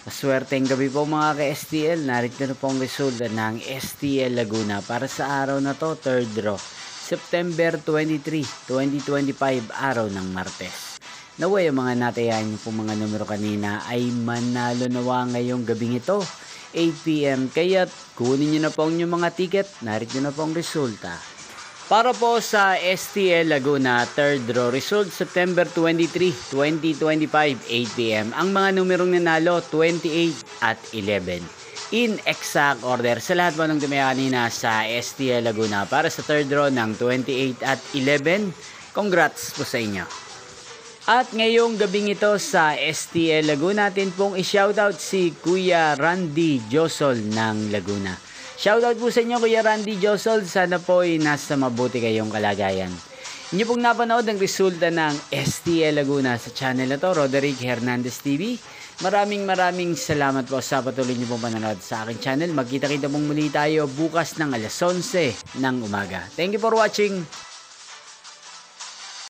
Maswerteng gabi po mga ka-STL. Narito na po ang resulta ng STL Laguna para sa araw na to, 3rd draw. September 23, 2025, araw ng Martes. Naway ang mga natayahan niyo po mga numero kanina ay manalo nawa ngayong gabing ito, 8 PM. Kaya't kunin niyo na po ang inyong mga ticket. Narito na po ang resulta. Para po sa STL Laguna 3rd draw result September 23, 2025, 8 PM. Ang mga numerong nanalo 28 at 11. In exact order sa lahat po ng tumaya kanina sa STL Laguna para sa 3rd draw ng 28 at 11. Congrats po sa inyo. At ngayong gabing ito sa STL Laguna natin pong i-shoutout si Kuya Randy Josol ng Laguna. Shoutout po sa inyo Kuya Randy Josol, sana po ay nasa mabuti kayong kalagayan. Inyo pong napanood ang resulta ng STL Laguna sa channel na to, Roderick Hernandez TV. Maraming salamat po sa patuloy niyo pong panonood sa aking channel. Magkita-kita pong muli tayo bukas ng alas 11 ng umaga. Thank you for watching.